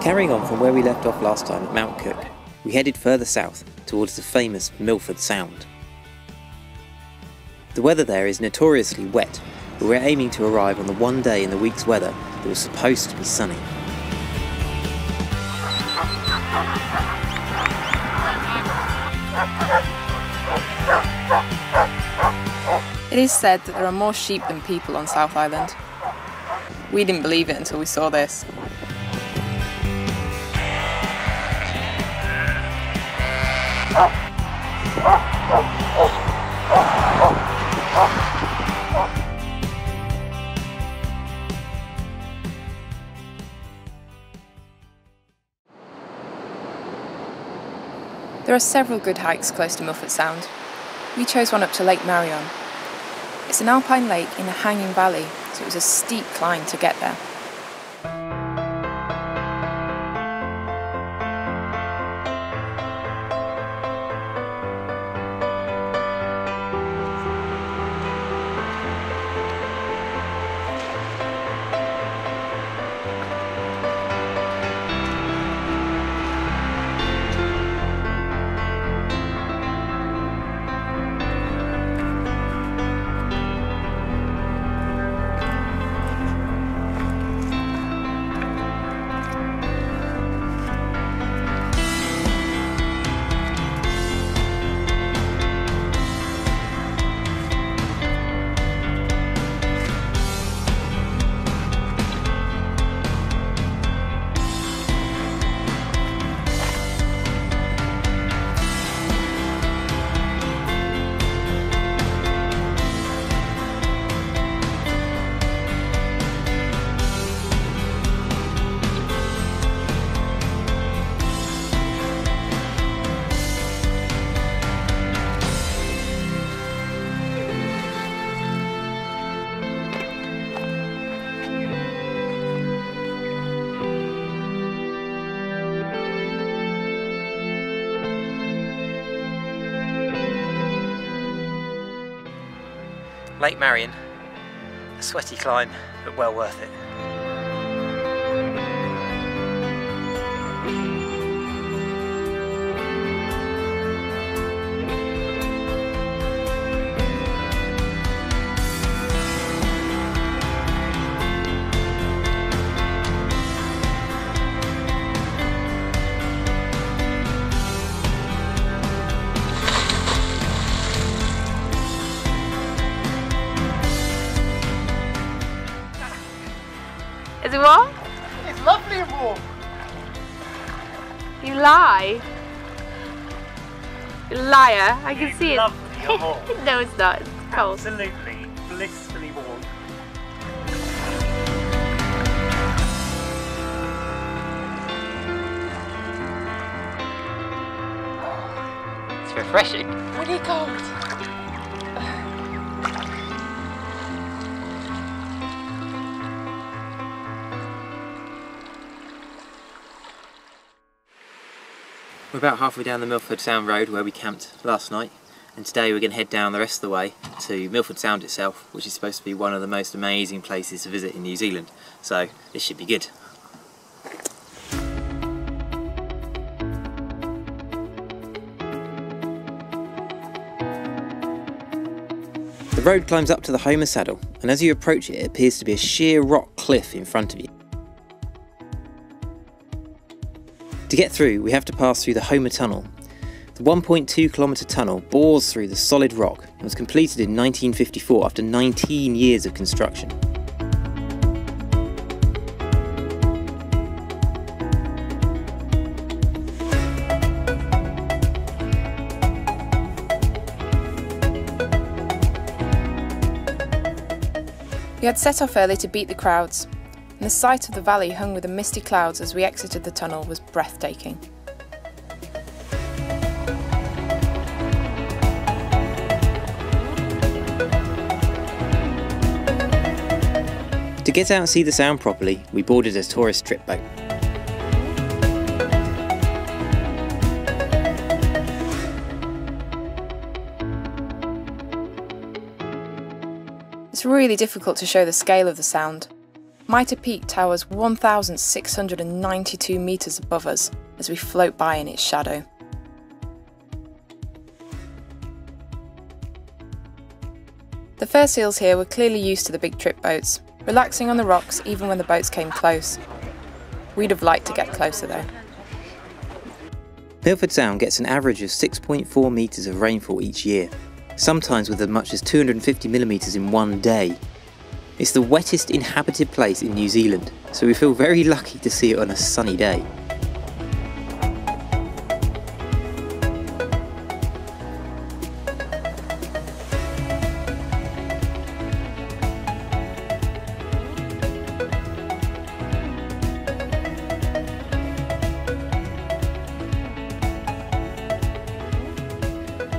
Carrying on from where we left off last time at Mount Cook, we headed further south towards the famous Milford Sound. The weather there is notoriously wet, but we're aiming to arrive on the one day in the week's weather that was supposed to be sunny. It is said that there are more sheep than people on South Island. We didn't believe it until we saw this. There are several good hikes close to Milford Sound. We chose one up to Lake Marion. It's an alpine lake in a hanging valley, so it was a steep climb to get there. Lake Marion, a sweaty climb, but well worth it. Is it warm? It's lovely and warm. You lie. You liar. I can see it. Lovely and warm. No, it's not. It's cold. Absolutely blissfully warm. It's refreshing. Pretty cold. We're about halfway down the Milford Sound Road where we camped last night, and today we're going to head down the rest of the way to Milford Sound itself, which is supposed to be one of the most amazing places to visit in New Zealand, so this should be good. The road climbs up to the Homer Saddle, and as you approach it, it appears to be a sheer rock cliff in front of you. To get through, we have to pass through the Homer Tunnel. The 1.2 kilometre tunnel bores through the solid rock and was completed in 1954 after 19 years of construction. We had set off early to beat the crowds, and the sight of the valley hung with the misty clouds as we exited the tunnel was breathtaking. To get out and see the sound properly, we boarded a tourist trip boat. It's really difficult to show the scale of the sound. Mitre Peak towers 1,692 metres above us as we float by in its shadow. The fur seals here were clearly used to the big trip boats, relaxing on the rocks even when the boats came close. We'd have liked to get closer though. Milford Sound gets an average of 6.4 metres of rainfall each year, sometimes with as much as 250 millimetres in one day. It's the wettest inhabited place in New Zealand, so we feel very lucky to see it on a sunny day.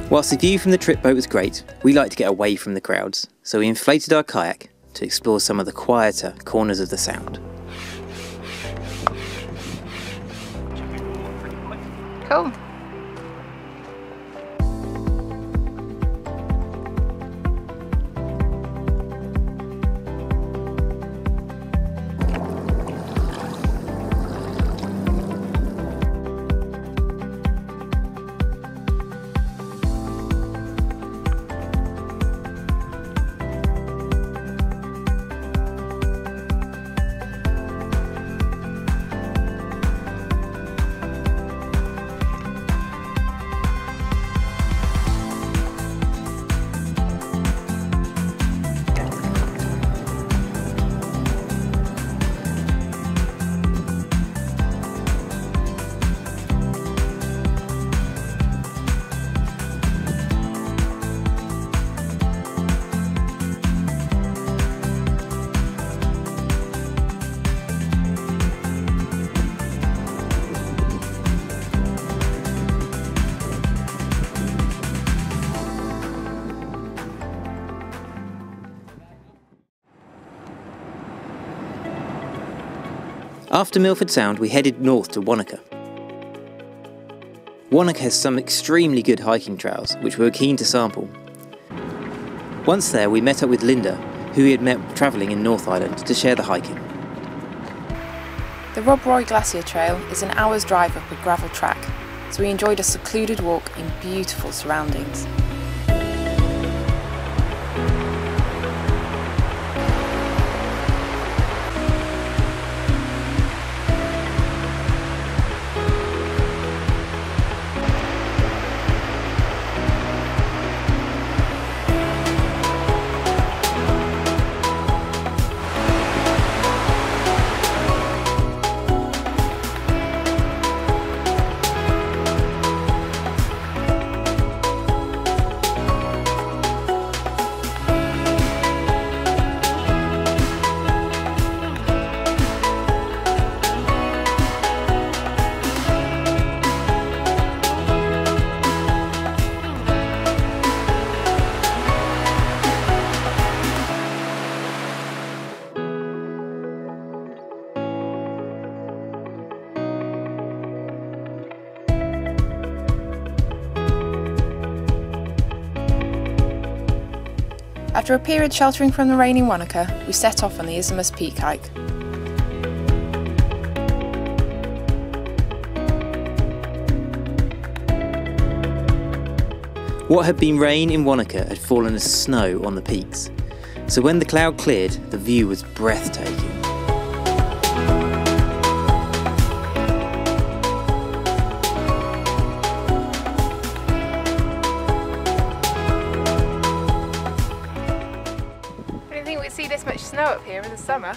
Whilst the view from the trip boat was great, we like to get away from the crowds, so we inflated our kayak to explore some of the quieter corners of the sound. Cool. After Milford Sound, we headed north to Wanaka. Wanaka has some extremely good hiking trails, which we were keen to sample. Once there, we met up with Linda, who we had met travelling in North Island, to share the hiking. The Rob Roy Glacier Trail is an hour's drive up a gravel track, so we enjoyed a secluded walk in beautiful surroundings. After a period sheltering from the rain in Wanaka, we set off on the Isthmus Peak hike. What had been rain in Wanaka had fallen as snow on the peaks, so when the cloud cleared, the view was breathtaking. I didn't think we'd see this much snow up here in the summer.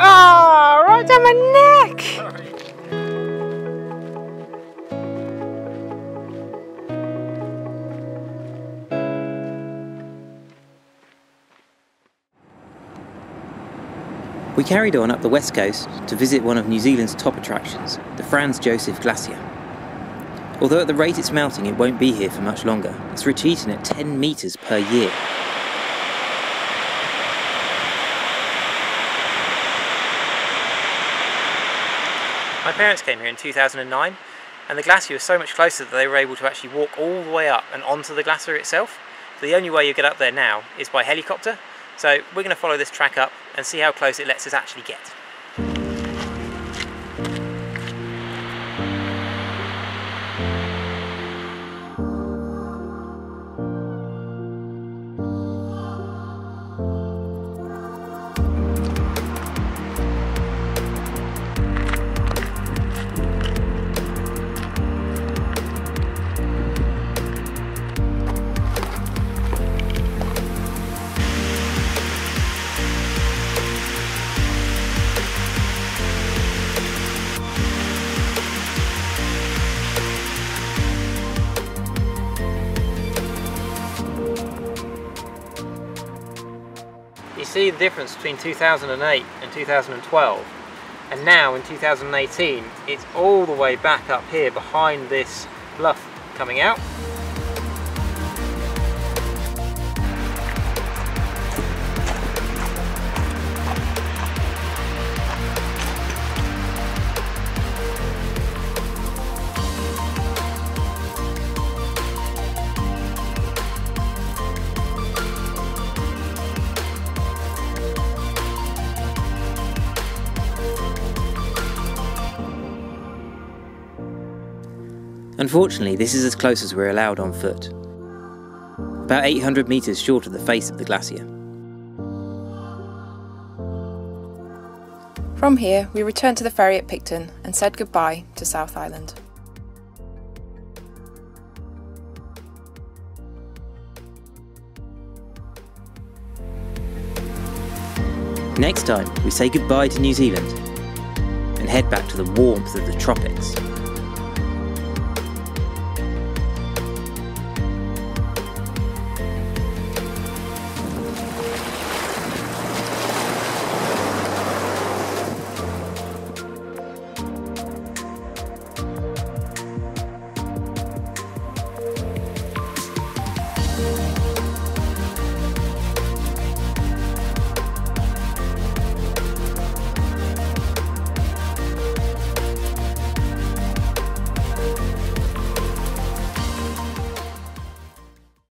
Oh, right down my neck! We carried on up the west coast to visit one of New Zealand's top attractions, the Franz Josef Glacier. Although at the rate it's melting it won't be here for much longer, it's retreating at 10 metres per year. My parents came here in 2009 and the glacier was so much closer that they were able to actually walk all the way up and onto the glacier itself. So the only way you get up there now is by helicopter. So we're going to follow this track up and see how close it lets us actually get. You see the difference between 2008 and 2012, and now in 2018 it's all the way back up here behind this bluff coming out. Unfortunately, this is as close as we're allowed on foot. About 800 metres short of the face of the glacier. From here, we returned to the ferry at Picton and said goodbye to South Island. Next time, we say goodbye to New Zealand and head back to the warmth of the tropics.